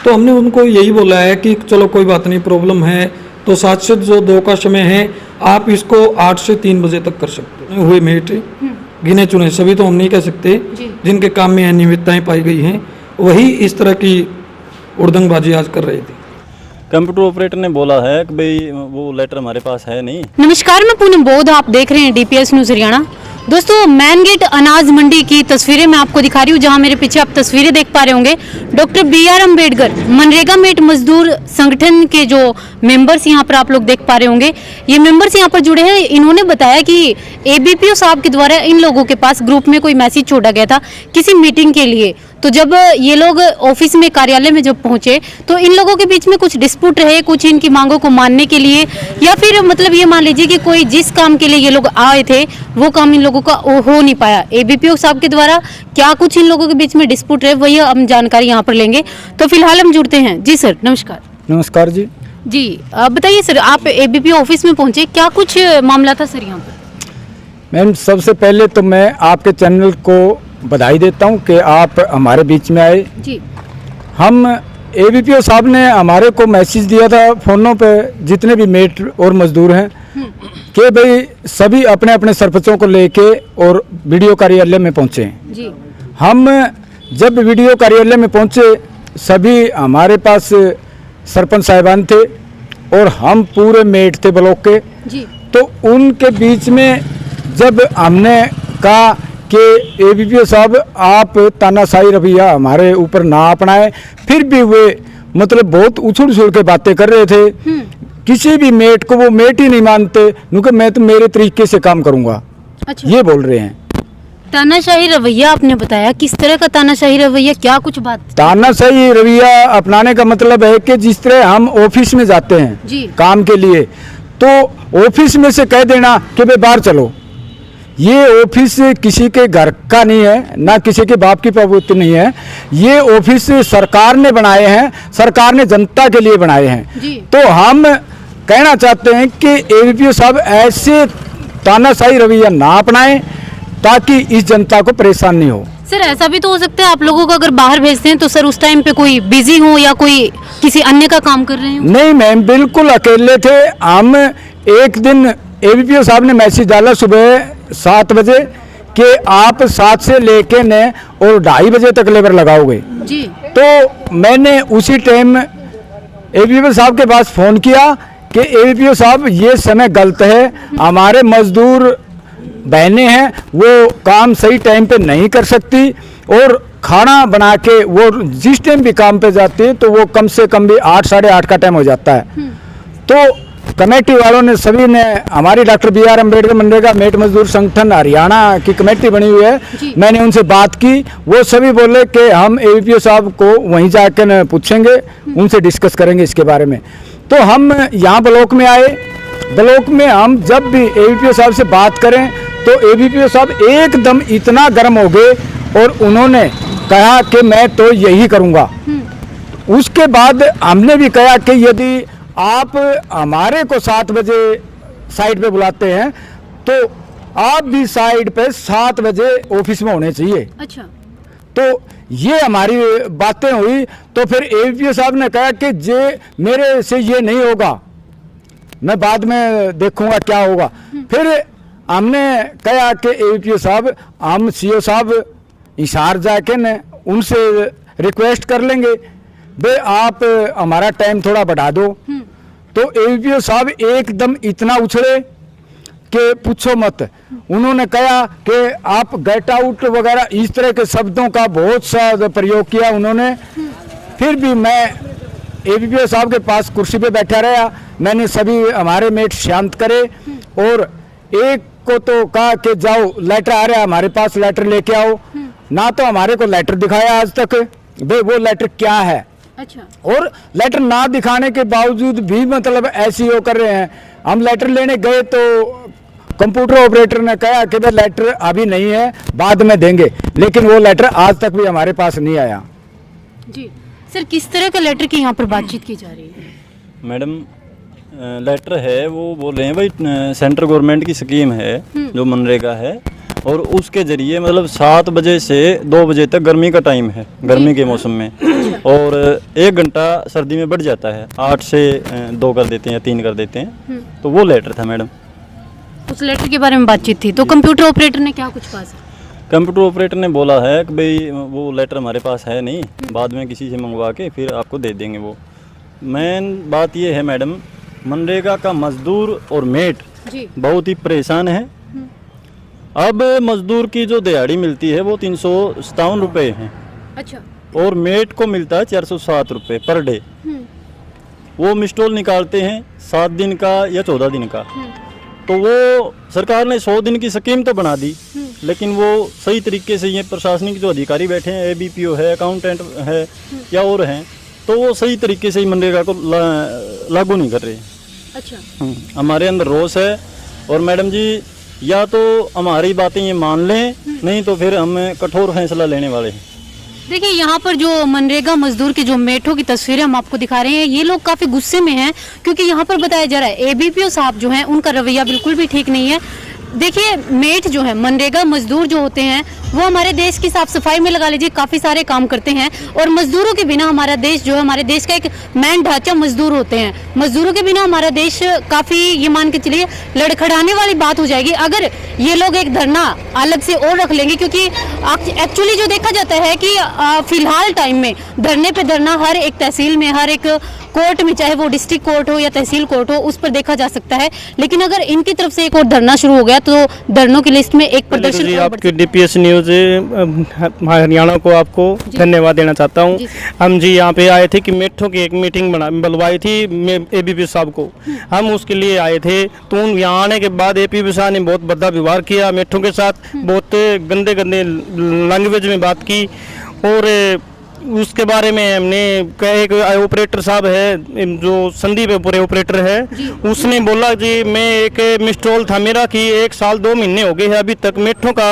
तो हमने उनको यही बोला है कि चलो कोई बात नहीं, प्रॉब्लम है तो 7 से जो 2 का समय है आप इसको 8 से 3 बजे तक कर सकते हैं। हुए मेट गिने चुने, सभी तो हम नहीं कह सकते, जिनके काम में अनियमितताएं पाई गई हैं वही इस तरह की उड़दंगबाजी आज कर रहे थे। कंप्यूटर ऑपरेटर ने बोला है कि भाई वो लेटर हमारे पास है नहीं। नमस्कार, मैं पूनम बोध, आप देख रहे हैं डीपीएस न्यूज़ हरियाणा। दोस्तों, मैन गेट अनाज मंडी की तस्वीरें मैं आपको दिखा रही हूँ, जहां मेरे पीछे आप तस्वीरें देख पा रहे होंगे। Doctor BR Ambedkar MNREGA mate मजदूर संगठन के जो मेंबर्स यहाँ पर आप लोग देख पा रहे होंगे, ये मेंबर्स यहाँ पर जुड़े हैं। इन्होंने बताया कि ABPO साहब के द्वारा इन लोगों के पास ग्रुप में कोई मैसेज छोड़ा गया था किसी मीटिंग के लिए। तो जब ये लोग ऑफिस में, कार्यालय में जब पहुंचे तो इन लोगों के बीच में कुछ डिस्प्यूट रहे, कुछ इनकी मांगों को मानने के लिए, या फिर मतलब ये मान लीजिए कि कोई जिस काम के लिए ये लोग आए थे वो काम इन लोगों का हो नहीं पाया। ABPO साहब के द्वारा क्या कुछ इन लोगों के बीच में डिस्प्यूट रहे, वही हम जानकारी यहाँ पर लेंगे। तो फिलहाल हम जुड़ते हैं। जी सर, नमस्कार। नमस्कार जी। जी बताइए सर, आप ABPO ऑफिस में पहुंचे, क्या कुछ मामला था सर यहाँ पर? मैम, सबसे पहले तो मैं आपके चैनल को बधाई देता हूं कि आप हमारे बीच में आए। जी, हम ABPO साहब ने हमारे को मैसेज दिया था फोनों पे, जितने भी मेट और मजदूर हैं, कि भाई सभी अपने अपने सरपंचों को लेके और वीडियो कार्यालय में पहुंचे। जी, हम जब वीडियो कार्यालय में पहुंचे, सभी हमारे पास सरपंच साहिबान थे और हम पूरे मेट थे ब्लॉक के। जी, तो उनके बीच में जब हमने कहा कि ABPO साहब आप तानाशाही रवैया हमारे ऊपर ना अपनाएं, फिर भी वे मतलब बहुत उछल उछल के बातें कर रहे थे। किसी भी मेट को वो मेट ही नहीं मानते, क्योंकि मैं तो मेरे तरीके से काम करूंगा, अच्छा, ये बोल रहे हैं। तानाशाही रवैया आपने बताया, किस तरह का तानाशाही रवैया, क्या कुछ बात? तानाशाही रवैया अपनाने का मतलब है कि जिस तरह हम ऑफिस में जाते हैं जी, काम के लिए, तो ऑफिस में से कह देना कि भाई बाहर चलो। ये ऑफिस किसी के घर का नहीं है, ना किसी के बाप की प्रभुत्व नहीं है। ये ऑफिस सरकार ने बनाए हैं, सरकार ने जनता के लिए बनाए हैं। जी, तो हम कहना चाहते हैं कि ABPO साहब ऐसे तानाशाही रवैया ना अपनाएं, ताकि इस जनता को परेशान नहीं हो। सर ऐसा भी तो हो सकता है आप लोगों को अगर बाहर भेजते हैं तो सर उस टाइम पे कोई बिजी हो या कोई किसी अन्य का काम कर रहे हो? नहीं मैम, बिल्कुल अकेले थे हम। एक दिन ABPO साहब ने मैसेज डाला सुबह 7 बजे कि आप 7 से लेके ने और 2:30 बजे तक लेबर लगाओगे। जी, तो मैंने उसी टाइम ABPO साहब के पास फ़ोन किया कि ABPO साहब ये समय गलत है, हमारे मजदूर बहनें हैं, वो काम सही टाइम पे नहीं कर सकती, और खाना बना के वो जिस टाइम भी काम पे जाती है तो वो कम से कम भी 8 साढ़े 8 का टाइम हो जाता है। तो कमेटी वालों ने, सभी ने, हमारी doctor BR Ambedkar MNREGA mate मजदूर संगठन हरियाणा की कमेटी बनी हुई है, मैंने उनसे बात की। वो सभी बोले कि हम ABPO साहब को वहीं जाकर न पूछेंगे, उनसे डिस्कस करेंगे इसके बारे में। तो हम यहाँ ब्लॉक में आए। ब्लॉक में हम जब भी ABPO साहब से बात करें तो ABPO साहब एकदम इतना गर्म हो गए और उन्होंने कहा कि मैं तो यही करूँगा। उसके बाद हमने भी कहा कि यदि आप हमारे को 7 बजे साइड पे बुलाते हैं तो आप भी साइड पे 7 बजे ऑफिस में होने चाहिए। अच्छा, तो ये हमारी बातें हुई। तो फिर ABPO साहब ने कहा कि जे मेरे से ये नहीं होगा, मैं बाद में देखूंगा क्या होगा। फिर हमने कहा कि ABPO साहब, हम CO साहब हिसार जाके न उनसे रिक्वेस्ट कर लेंगे, भाई आप हमारा टाइम थोड़ा बढ़ा दो। तो ABPO साहब एकदम इतना उछले कि पूछो मत। उन्होंने कहा कि आप गेट आउट वगैरह इस तरह के शब्दों का बहुत सा प्रयोग किया उन्होंने। फिर भी मैं ABPO साहब के पास कुर्सी पे बैठा रहा। मैंने सभी हमारे मेट शांत करे और एक को तो कहा कि जाओ लेटर आ रहा है हमारे पास, लेटर लेके आओ। ना तो हमारे को लेटर दिखाया आज तक, भाई वो लेटर क्या है। अच्छा, और लेटर ना दिखाने के बावजूद भी मतलब ऐसी वो कर रहे हैं। हम लेटर लेने गए तो कंप्यूटर ऑपरेटर ने कहा कि भाई लेटर अभी नहीं है, बाद में देंगे, लेकिन वो लेटर आज तक भी हमारे पास नहीं आया। जी सर, किस तरह का लेटर की यहाँ पर बातचीत की जा रही है? मैडम, लेटर है, वो बोल रहे हैं भाई सेंट्रल गवर्नमेंट की स्कीम है जो मनरेगा है, और उसके ज़रिए मतलब 7 बजे से 2 बजे तक गर्मी का टाइम है, गर्मी के मौसम में, और 1 घंटा सर्दी में बढ़ जाता है, 8 से 2 कर देते हैं या 3 कर देते हैं। तो वो लेटर था मैडम। उस लेटर के बारे में बातचीत थी, तो कंप्यूटर ऑपरेटर ने क्या कुछ कहा सर? कंप्यूटर ऑपरेटर ने बोला है कि भाई वो लेटर हमारे पास है नहीं, बाद में किसी से मंगवा के फिर आपको दे देंगे। वो मेन बात ये है मैडम, मनरेगा का मजदूर और मेट जी बहुत ही परेशान है। अब मजदूर की जो दिहाड़ी मिलती है वो 357 रुपये है, अच्छा, और मेट को मिलता है 407 रुपये पर डे। वो मिस्टोल निकालते हैं 7 दिन का या 14 दिन का। तो वो सरकार ने 100 दिन की स्कीम तो बना दी, लेकिन वो सही तरीके से, ये प्रशासनिक जो अधिकारी बैठे हैं, ABPO है, अकाउंटेंट है या और हैं, तो वो सही तरीके से ही मनरेगा को लागू नहीं कर रहे। अच्छा, हमारे अंदर रोष है, और मैडम जी या तो हमारी बातें ये मान लें, नहीं तो फिर हम कठोर फैसला लेने वाले हैं। देखिए यहाँ पर जो मनरेगा मजदूर के जो मेटों की तस्वीरें हम आपको दिखा रहे हैं, ये लोग काफी गुस्से में हैं, क्योंकि यहाँ पर बताया जा रहा है ABPO साहब जो हैं उनका रवैया बिल्कुल भी ठीक नहीं है। देखिए मेट जो है, मनरेगा मजदूर जो होते हैं, वो हमारे देश की साफ सफाई में लगा लीजिए काफ़ी सारे काम करते हैं, और मजदूरों के बिना हमारा देश जो है, हमारे देश का एक मैन ढांचा मजदूर होते हैं। मजदूरों के बिना हमारा देश काफ़ी, ये मान के चलिए, लड़खड़ाने वाली बात हो जाएगी अगर ये लोग एक धरना अलग से और रख लेंगे, क्योंकि एक्चुअली जो देखा जाता है कि फिलहाल टाइम में धरने पे धरना हर एक तहसील में, हर एक कोर्ट में, चाहे वो डिस्ट्रिक्ट कोर्ट हो या तहसील कोर्ट हो, उस पर देखा जा सकता है। लेकिन अगर इनकी तरफ से एक और धरना शुरू हो गया तो धरनों की लिस्ट में एक प्रदर्शन। आपकी DPS न्यूज़ हरियाणा को आपको धन्यवाद देना चाहता हूँ। हम जी यहाँ पे आए थे कि मेट्रो की एक मीटिंग बुलवाई थी ABPO साहब को, हम उसके लिए आए थे। तो यहाँ आने के बाद ABPO साहब ने बहुत बड़ा व्यवहार किया मेट्रो के साथ, बहुत गंदे गंदे लैंग्वेज में बात की, और उसके बारे में हमने एक ऑपरेटर साहब है जो संदीप पूरे ऑपरेटर है, उसने बोला जी मैं एक मिस्टॉल था मेरा कि 1 साल 2 महीने हो गए हैं, अभी तक मेट्रो का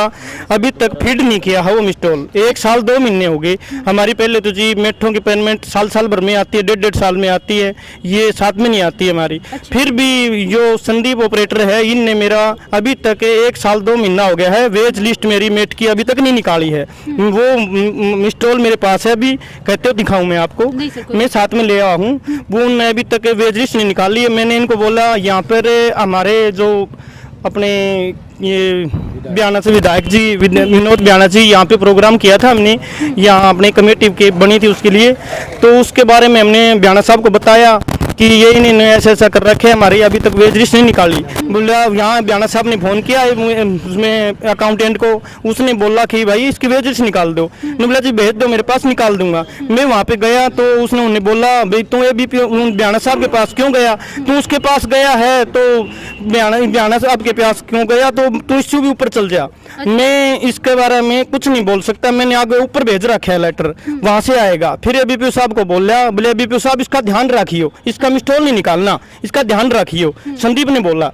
अभी तक फीड नहीं किया है वो मिस्टॉल। 1 साल 2 महीने हो गए हमारी। पहले तो जी मेट्रो की पेमेंट साल भर में आती है, 1.5 साल में आती है, ये साथ में नहीं आती है हमारी। फिर भी जो संदीप ऑपरेटर है, इनने मेरा अभी तक 1 साल 2 महीना हो गया है, वेज लिस्ट मेरी मेट की अभी तक नहीं निकाली है। वो मिस्टॉल मेरे पास है, अभी कहते हो दिखाऊं मैं आपको, मैं साथ में ले आया हूँ, वो उन्होंने अभी तक वेज लिस्ट नहीं निकाली है। मैंने इनको बोला यहाँ पर हमारे जो अपने ये बयाना से विधायक जी विनोद बयाना जी यहाँ पे प्रोग्राम किया था हमने, यहाँ अपने कमेटी के बनी थी उसके लिए, तो उसके बारे में हमने बयाना साहब को बताया कि ये इन्होंने ऐसा कर रखे हमारी अभी तक वेज लिस्ट नहीं निकाली। बोला यहाँ बयाना साहब ने फ़ोन किया उसमें अकाउंटेंट को, उसने बोला कि भाई इसकी वेज लिस्ट निकाल दो। मैं बोला जी भेज दो मेरे पास, निकाल दूंगा। मैं वहाँ पे गया तो उसने उन्हें बोला भाई तू ABPO बयाना साहब के पास क्यों गया, तू उसके पास गया है तो बयाना साहब के पास क्यों गया, तो तू इससे भी ऊपर चल जा। मैं इसके बारे में कुछ नहीं बोल सकता, मैंने आगे ऊपर भेज रखा है लेटर, वहाँ से आएगा। फिर ABPO साहब को बोला, बोले ABPO साहब इसका ध्यान रखियो, इसका मिस्टॉल नहीं निकालना, इसका ध्यान रखियो। संदीप ने बोला,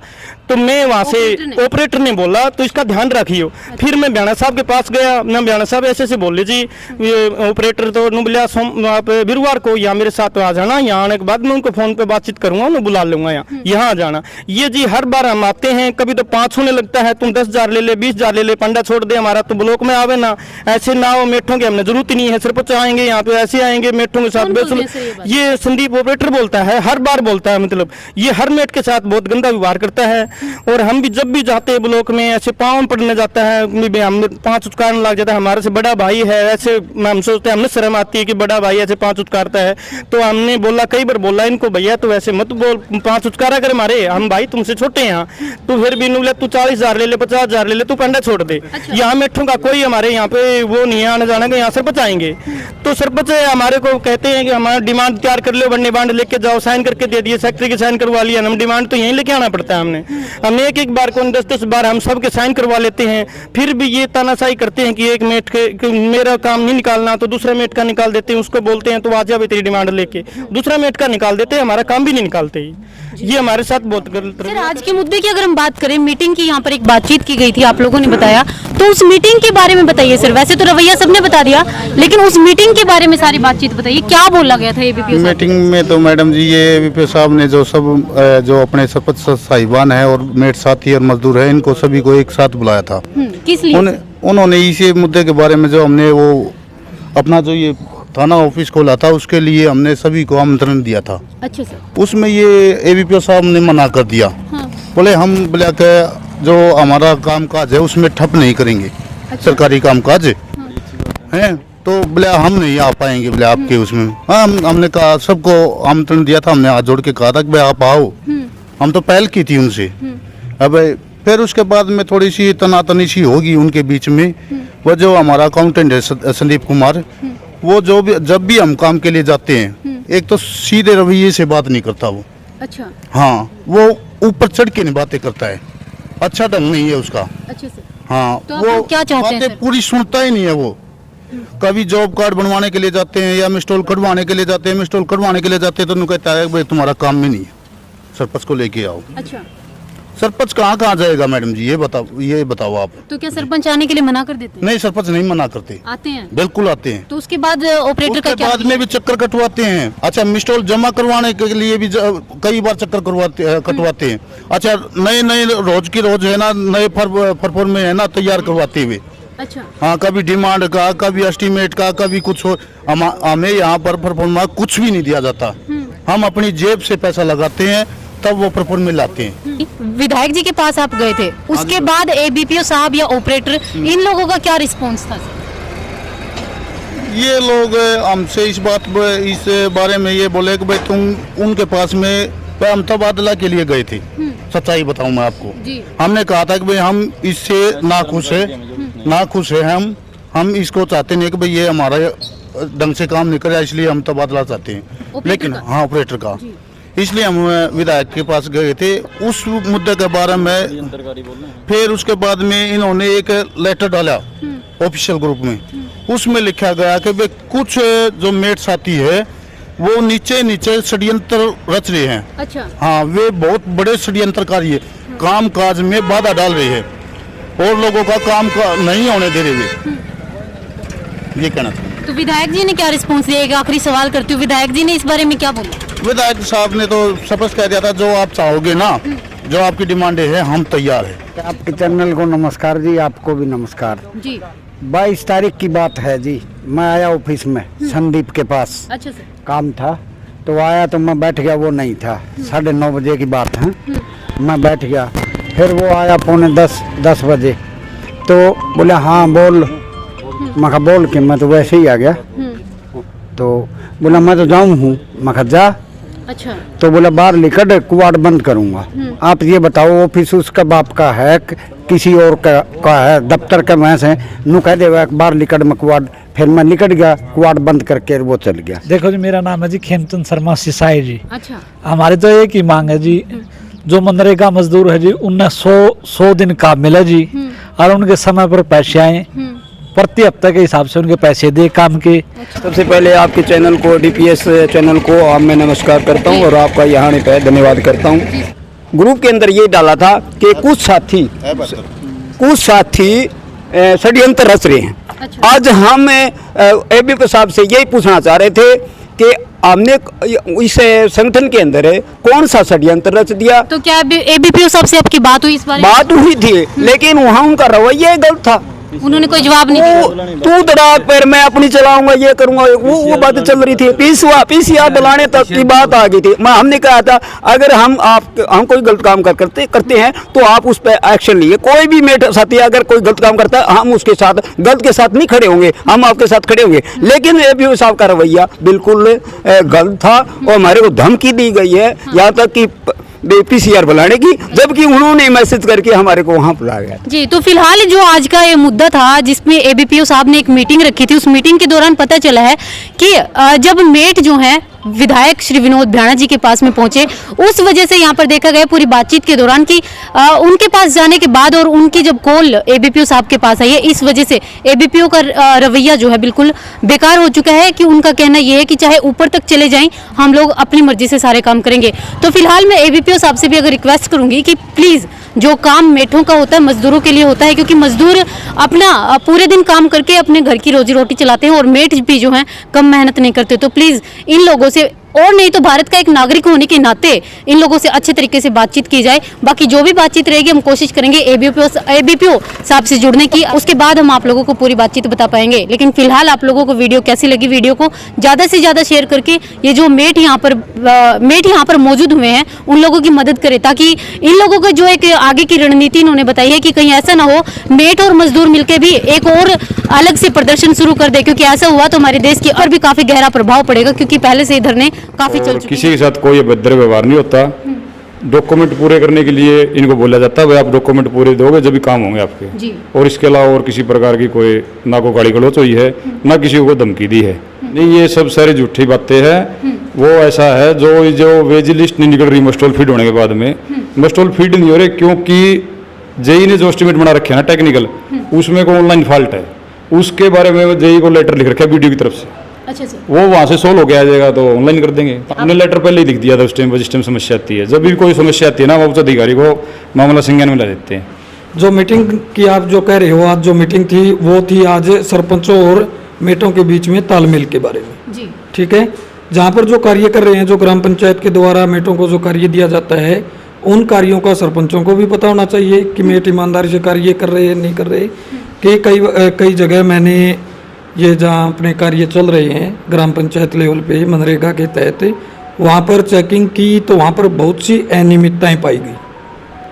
तो मैं वहाँ से ऑपरेटर ने बोला तो इसका ध्यान रखियो। फिर मैं बयाना साहब के पास गया, मैं बयाना साहब ऐसे बोले जी ये ऑपरेटर तो बोला आप गुरुवार को यहाँ मेरे साथ आ जाना, यहाँ आने के बाद मैं उनको फ़ोन पे बातचीत करूँगा, मैं बुला लूँगा यहाँ आ जाना। ये जी हर बार हम आते हैं, कभी तो 5 होने लगता है, तुम 10,000 ले ले, 20,000 ले ले, पंडा छोड़ दे हमारा तो ब्लॉक में आवे ना, ऐसे ना हो मेट्रो की हमने जरूरत ही नहीं है, सरपंच आएंगे यहाँ पे ऐसे आएंगे मेट्रो के साथ। ये संदीप ऑपरेटर बोलता है, हर बार बोलता है, मतलब ये हर मेट के साथ बहुत गंदा व्यवहार करता है। और हम भी जब भी जाते हैं ब्लॉक में ऐसे पाँव पड़ने जाता है, हम 5 उचकारने लग जाता है, हमारे से बड़ा भाई है, ऐसे हम सोचते हैं, हमने शर्म आती है कि बड़ा भाई ऐसे 5 उचकारता है। तो हमने बोला, कई बार बोला इनको, भैया तो ऐसे मत बोल, 5 उचकारा कर मारे, हम भाई तुमसे छोटे हैं। तो फिर भी बोला तू 40,000 ले ले, 50,000 ले ले, तू पंडा छोड़ दे। यहाँ मेट्रो का कोई हमारे यहाँ पे वो नहीं है आने जाने का, यहाँ सरपंच आएंगे तो सरपंच हमारे को कहते हैं कि हमारा डिमांड तैयार कर लो, वरना डिमांड लेके जाओ, साइन करके दे दिए, सेक्रेटरी की साइन करवा लिया, हम डिमांड तो यहीं लेके आना पड़ता है। हमने एक बार कौन 10 बार हम सब के साइन करवा लेते हैं, फिर भी ये तानाशाही करते हैं कि एक मेट के मेरा काम नहीं निकालना तो दूसरा मेट का निकाल देते हैं, उसको बोलते हैं तो आ जाओ तेरी डिमांड लेके, दूसरा मेट का निकाल देते हैं, हमारा काम भी नहीं निकालते। ये हमारे साथ बहुत गलत। सर आज के मुद्दे की अगर हम बात करें, मीटिंग की यहाँ पर एक बातचीत की गई थी, आप लोगों ने बताया, तो उस मीटिंग के बारे में बताइए सर। वैसे तो रवैया सबने बता दिया, लेकिन उस मीटिंग के बारे में सारी बातचीत बताइए, क्या बोला गया था ABPO साहब? मीटिंग में तो मैडम जी ये ABPO साहब ने जो सब जो अपने सरपंच साहिबान है और और मेट साथी और मजदूर है, इनको सभी को एक साथ बुलाया था। किस लिए? उन्होंने इसी मुद्दे के बारे में जो हमने वो अपना जो ये थाना ऑफिस खोला था उसके लिए हमने सभी को आमंत्रण दिया था। अच्छा सर। उसमें ये एबीपीओ साहब ने मना कर दिया। बोले हम बोले के जो हमारा काम काज है उसमें ठप नहीं करेंगे। सरकारी काम काज है तो बोले हम नहीं आ पाएंगे बोले आपके उसमें। हाँ हमने कहा, सबको आमंत्रण दिया था, हमने हाथ जोड़ के कहा था कि भाई आप आओ। हम तो पहल की थी उनसे। अब फिर उसके बाद में थोड़ी सी तनातनी सी होगी उनके बीच में। वो जो हमारा अकाउंटेंट है संदीप कुमार, वो जो भी जब भी हम काम के लिए जाते हैं एक तो सीधे रवैये से बात नहीं करता वो। अच्छा। हाँ वो ऊपर चढ़ के नहीं बातें करता है, अच्छा ढंग नहीं है उसका। अच्छा सर। हाँ तो आप वो क्या चाहते हैं बातें सर? पूरी सुनता ही नहीं है वो। कभी जॉब कार्ड बनवाने के लिए जाते हैं या मिस्टोल कटवाने के लिए जाते हैं, मिस्टोल कटवाने के लिए जाते हैं तो उन्हें कहता है भाई तुम्हारा काम में नहीं है, सरपंच को लेके आओ। अच्छा। सरपंच कहाँ जाएगा मैडम जी, ये बताओ आप। तो क्या सरपंच आने के लिए मना कर देते हैं? नहीं, सरपंच नहीं मना करते, आते हैं। बिल्कुल आते हैं। तो उसके बाद ऑपरेटर का उसके क्या? बाद में भी चक्कर कटवाते हैं। अच्छा मिस्टोल जमा करवाने के लिए भी कई बार चक्कर कटवाते हैं। अच्छा नए रोज की रोज है ना, नए फरफोर में है ना तैयार करवाते हुए। अच्छा। हाँ कभी डिमांड का, कभी एस्टीमेट का, कभी कुछ हो। हमें यहाँ पर परफॉर्मा कुछ भी नहीं दिया जाता। हम अपनी जेब से पैसा लगाते हैं तब वो परफॉर्म में लाते हैं। विधायक जी के पास आप गए थे, उसके बाद एबीपीओ साहब या ऑपरेटर, इन लोगों का क्या रिस्पॉन्स था? ये लोग हमसे इस बारे में ये बोले कि भाई तुम उनके पास में हम तबादला के लिए गए थे। सच्चाई बताऊं मैं आपको, हमने कहा था कि भाई हम इससे नाखुश है हम इसको चाहते नहीं कि भाई ये हमारा ढंग से काम नहीं करे, इसलिए हम तबादला चाहते हैं। लेकिन हाँ ऑपरेटर का, इसलिए हम विधायक के पास गए थे उस मुद्दे के बारे में। फिर उसके बाद में इन्होंने एक लेटर डाला ऑफिशियल ग्रुप में, उसमें लिखा गया कि भाई कुछ जो मेट साथी है वो नीचे षड्यंत्र रच रहे हैं। अच्छा। हाँ वे बहुत बड़े षड्यंत्रकारी है, काम काज में बाधा डाल रहे हैं और लोगों का काम का नहीं होने दे रहे। ये कहना था। तो विधायक जी ने क्या रिस्पॉन्स दिया? एक आखिरी सवाल करती हूँ, विधायक जी ने इस बारे में क्या बोला? विधायक साहब ने तो स्पष्ट कह दिया था जो आप चाहोगे ना, जो आपकी डिमांड है हम तैयार है। आपके चैनल को नमस्कार जी, आपको भी नमस्कार जी। 22 तारीख की बात है जी, मैं आया ऑफिस में संदीप के पास। अच्छा सर। काम था तो आया तो मैं बैठ गया, वो नहीं था। 9:30 बजे की बात है, मैं बैठ गया। फिर वो आया 9:45-10 बजे, तो बोले हाँ बोल। मैं कहा बोल के, मैं तो वैसे ही आ गया। तो बोला मैं तो जाऊँ हूँ। मैं कहा जा। अच्छा। तो बोला बाहर निकल, कुआड़ बंद करूँगा। आप ये बताओ ऑफिस उसका बाप का है किसी और का है, दफ्तर का मैं से नू कह देगा बाहर निकल में कुआड़। फिर मैं निकल गया, कुआड़ बंद करके वो चल गया। देखो जी मेरा नाम है जी खेमचंद शर्मा सिसाई जी। अच्छा। हमारी तो एक ही मांग है जी, जो मनरेगा मजदूर है जी उन्हें 100 दिन का मिले जी, और उनके समय पर पैसे आए, प्रति हफ्ते के हिसाब से उनके पैसे दे काम के। सबसे पहले आपके चैनल को, डीपीएस चैनल को मैं नमस्कार करता हूं और आपका यहाँ पे धन्यवाद करता हूं। ग्रुप के अंदर ये डाला था कि कुछ साथी षड्यंत्र रच रहे हैं। अच्छा। आज हम एबीपीओ साहब से यही पूछना चाह रहे थे कि हमने इस संगठन के अंदर कौन सा षड्यंत्र रच दिया। तो क्या एबीपीओ साहब से आपकी बात हुई इस बारे में? बात हुई थी, लेकिन वहाँ उनका रवैया गलत था। उन्होंने कोई जवाब नहीं दिया। तू दराग पर मैं अपनी चलाऊंगा, ये करूंगा, वो बातें चल रही थी। पीसीआर बुलाने तक की बात आ गई थी। हमने कहा था अगर हम कोई गलत काम करते हैं तो आप उस पर एक्शन लिए। कोई भी मेट साथी अगर कोई गलत काम करता है हम उसके साथ गलत के साथ नहीं खड़े होंगे, हम आपके साथ खड़े होंगे। लेकिन एबीपीओ साहब का रवैया बिल्कुल गलत था और हमारे को धमकी दी गई है, यहाँ तक कि पीसीआर बुलाने की, जबकि उन्होंने मैसेज करके हमारे को वहाँ बुलाया गया। जी, तो फिलहाल जो आज का ये मुद्दा था जिसमें एबीपीओ साहब ने एक मीटिंग रखी थी, उस मीटिंग के दौरान पता चला है कि जब मेट जो है विधायक श्री विनोद भ्याणा जी के पास में पहुंचे, उस वजह से यहाँ पर देखा गया पूरी बातचीत के दौरान कि उनके पास जाने के बाद और उनकी जब कॉल एबीपीओ साहब के पास आई है, इस वजह से एबीपीओ का रवैया जो है बिल्कुल बेकार हो चुका है कि उनका कहना यह है कि चाहे ऊपर तक चले जाएं, हम लोग अपनी मर्जी से सारे काम करेंगे। तो फिलहाल मैं एबीपीओ साहब से भी अगर रिक्वेस्ट करूंगी कि प्लीज़ जो काम मेठों का होता है मजदूरों के लिए होता है, क्योंकि मजदूर अपना पूरे दिन काम करके अपने घर की रोजी रोटी चलाते हैं और मेट भी जो हैं कम मेहनत नहीं करते। तो प्लीज़ इन लोगों से और नहीं तो भारत का एक नागरिक होने के नाते इन लोगों से अच्छे तरीके से बातचीत की जाए। बाकी जो भी बातचीत रहेगी हम कोशिश करेंगे एबीपीओ साहब से जुड़ने की, उसके बाद हम आप लोगों को पूरी बातचीत बता पाएंगे। लेकिन फिलहाल आप लोगों को वीडियो कैसी लगी, वीडियो को ज़्यादा से ज़्यादा शेयर करके ये जो मेट यहाँ पर मौजूद हुए हैं उन लोगों की मदद करें, ताकि इन लोगों को जो एक आगे की रणनीति इन्होंने बताई है कि कहीं ऐसा ना हो मेट और मजदूर मिलकर भी एक और अलग से प्रदर्शन शुरू कर दे, क्योंकि ऐसा हुआ तो हमारे देश की और भी काफी गहरा प्रभाव पड़ेगा, क्योंकि पहले से इधर ने काफी चल चुकी किसी के साथ कोई अभद्र व्यवहार नहीं होता। डॉक्यूमेंट पूरे करने के लिए इनको बोला जाता है भाई आप डॉक्यूमेंट पूरे दोगे जब भी काम होंगे आपके जी। और इसके अलावा और किसी प्रकार की कोई ना को गाड़ी गलौच हुई है ना किसी को धमकी दी है। नहीं, ये सब सारी झूठी बातें हैं। वो ऐसा है जो वेज लिस्ट नहीं निकल रही मस्टोल फीड होने के बाद में, मस्टोल फीड नहीं हो रहे क्योंकि जेई ने जो एस्टिमेट बना रखे है ना टेक्निकल, उसमें को ऑनलाइन फॉल्ट है, उसके बारे में जेई को लेटर लिख रखा है बीडीओ की तरफ से। अच्छा सर, वो वहाँ से सोल्व हो गया आ जाएगा तो ऑनलाइन कर देंगे। हमने लेटर पहले ही लिख दिया था उस टाइम पर जिस टाइम समस्या आती है। जब भी कोई समस्या आती है ना वो उच्च अधिकारी को मामला संज्ञान में ला देते हैं। जो मीटिंग की आप जो कह रहे हो, आज जो मीटिंग थी वो थी आज सरपंचों और मेटों के बीच में तालमेल के बारे में जी। ठीक है। जहाँ पर जो कार्य कर रहे हैं, जो ग्राम पंचायत के द्वारा मेटों को जो कार्य दिया जाता है, उन कार्यों का सरपंचों को भी पता होना चाहिए कि मेट ईमानदारी से कार्य कर रहे हैं नहीं कर रहे। कि कई जगह मैंने ये जहाँ अपने कार्य चल रहे हैं ग्राम पंचायत लेवल पे मनरेगा के तहत, वहाँ पर चेकिंग की तो वहाँ पर बहुत सी अनियमितताएं पाई गई।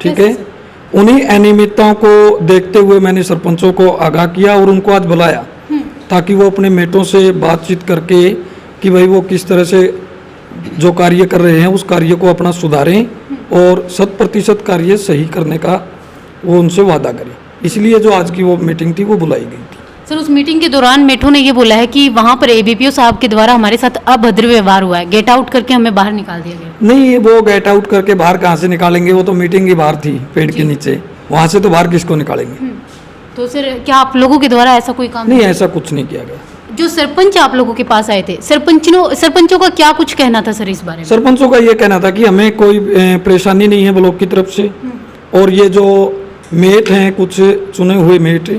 ठीक है, उन्हीं अनियमितताओं को देखते हुए मैंने सरपंचों को आगाह किया और उनको आज बुलाया ताकि वो अपने मेटों से बातचीत करके कि भाई वो किस तरह से जो कार्य कर रहे हैं उस कार्य को अपना सुधारें और 100% कार्य सही करने का वो उनसे वादा करें। इसलिए जो आज की वो मीटिंग थी वो बुलाई गई थी। सर, उस मीटिंग के दौरान मेठो ने ये बोला है कि वहाँ पर एबीपीओ साहब के द्वारा हमारे साथ अभद्र व्यवहार हुआ है, गेट आउट करके हमें बाहर निकाल दिया गया। नहीं, वो गेट आउट करके बाहर कहाँ से निकालेंगे, वो तो मीटिंग ही बाहर थी पेड़ के नीचे, वहाँ से तो बाहर किसको निकालेंगे। तो सर क्या आप लोगों के द्वारा ऐसा कोई काम नहीं, ऐसा कुछ नहीं किया गया। जो सरपंच आप लोगों के पास आए थे, सरपंचों का क्या कुछ कहना था सर इस बारे में? सरपंचों का ये कहना था कि हमें कोई परेशानी नहीं है ब्लॉक की तरफ से, और ये जो मेट हैं कुछ चुने हुए मेट,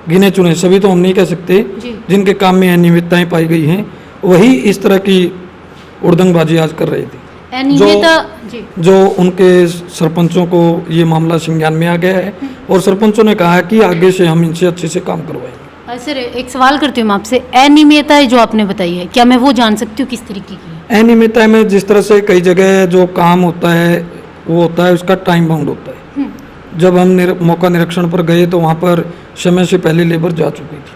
गिने चुने सभी तो हम नहीं कह सकते, जिनके काम में अनियमितताएं पाई गई हैं, वही इस तरह की उड़दंगबाजी आज कर रहे थे। जो उनके सरपंचों को ये मामला संज्ञान में आ गया है और सरपंचों ने कहा कि आगे से हम इनसे अच्छे से काम करवाएंगे। सर एक सवाल करती हूँ मैं आपसे, अनियमितताएं जो आपने बताई है क्या मैं वो जान सकती हूँ किस तरीके की है? अनियमितता में जिस तरह से कई जगह जो काम होता है वो होता है उसका टाइम बाउंड होता है। जब हम मौका निरीक्षण पर गए तो वहाँ पर समय से पहले लेबर जा चुकी थी।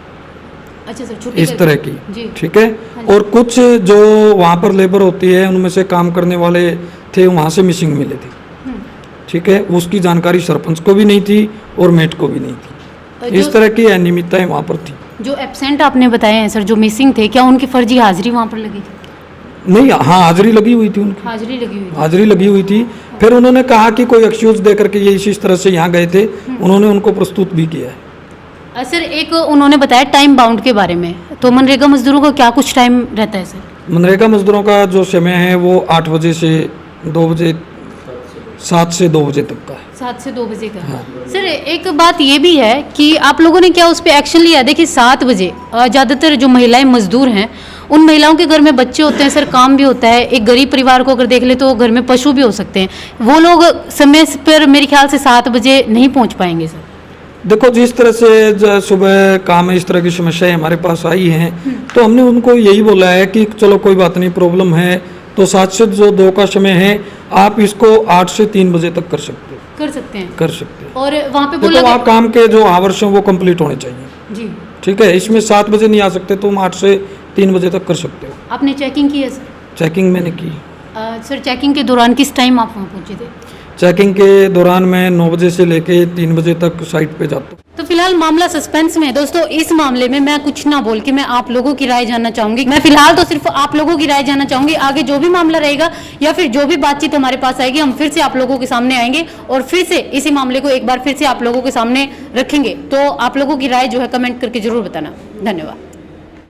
अच्छा सर, छुट्टी इस तरह की, ठीक है। और कुछ जो वहाँ पर लेबर होती है उनमें से काम करने वाले थे वहाँ से मिसिंग मिले थे। ठीक है, उसकी जानकारी सरपंच को भी नहीं थी और मेट को भी नहीं थी। इस तरह की अनियमितताएं वहाँ पर थी। जो एब्सेंट आपने बताए हैं सर, जो मिसिंग थे, क्या उनकी फर्जी हाजिरी वहाँ पर लगी थी? नहीं, हाँ, हाजिरी लगी हुई थी उनकी, हाजिरी लगी हुई थी। फिर उन्होंने कहा कि कोई एक्सक्यूज दे करके ये इस तरह से यहाँ गए थे, उन्होंने उनको प्रस्तुत भी किया है। सर एक उन्होंने बताया टाइम बाउंड के बारे में, तो मनरेगा मजदूरों का क्या कुछ टाइम रहता है सर? मनरेगा मजदूरों का जो समय है वो 8 बजे से 2 बजे, 7 से 2 बजे तक का है। 7 से 2 बजे का। हाँ। सर एक बात ये भी है कि आप लोगों ने क्या उस पर एक्शन लिया? देखिए 7 बजे ज़्यादातर जो महिलाएं मजदूर हैं उन महिलाओं के घर में बच्चे होते हैं सर, काम भी होता है। एक गरीब परिवार को अगर देख ले तो घर में पशु भी हो सकते हैं, वो लोग समय पर मेरे ख्याल से 7 बजे नहीं पहुंच पाएंगे सर। देखो, जिस तरह से सुबह काम में इस तरह की समस्याएं हमारे पास आई हैं तो हमने उनको यही बोला है कि चलो कोई बात नहीं, प्रॉब्लम है तो 7 से जो 2 का समय है आप इसको 8 से 3 बजे तक कर सकते हैं। कर सकते हैं। और वहाँ पे बोला वहाँ काम के जो आवर्स हैं वो कंप्लीट होने चाहिए जी। ठीक है, इसमें 7 बजे नहीं आ सकते, तुम 8 से 3 बजे तक कर सकते हो। आपने चेकिंग की है सर? चेकिंग मैंने की। सर चेकिंग के दौरान किस टाइम आप वहाँ पहुँचे थे? चेकिंग के दौरान मैं 9 बजे से लेके 3 बजे तक साइट पे जाता हूँ। तो फिलहाल मामला सस्पेंस में है दोस्तों। इस मामले में मैं कुछ ना बोल के मैं आप लोगों की राय जानना चाहूंगी। मैं फिलहाल तो सिर्फ आप लोगों की राय जानना चाहूंगी। आगे जो भी मामला रहेगा या फिर जो भी बातचीत हमारे पास आएगी हम फिर से आप लोगों के सामने आएंगे और फिर से इसी मामले को एक बार फिर से आप लोगों के सामने रखेंगे। तो आप लोगों की राय जो है कमेंट करके जरूर बताना। धन्यवाद।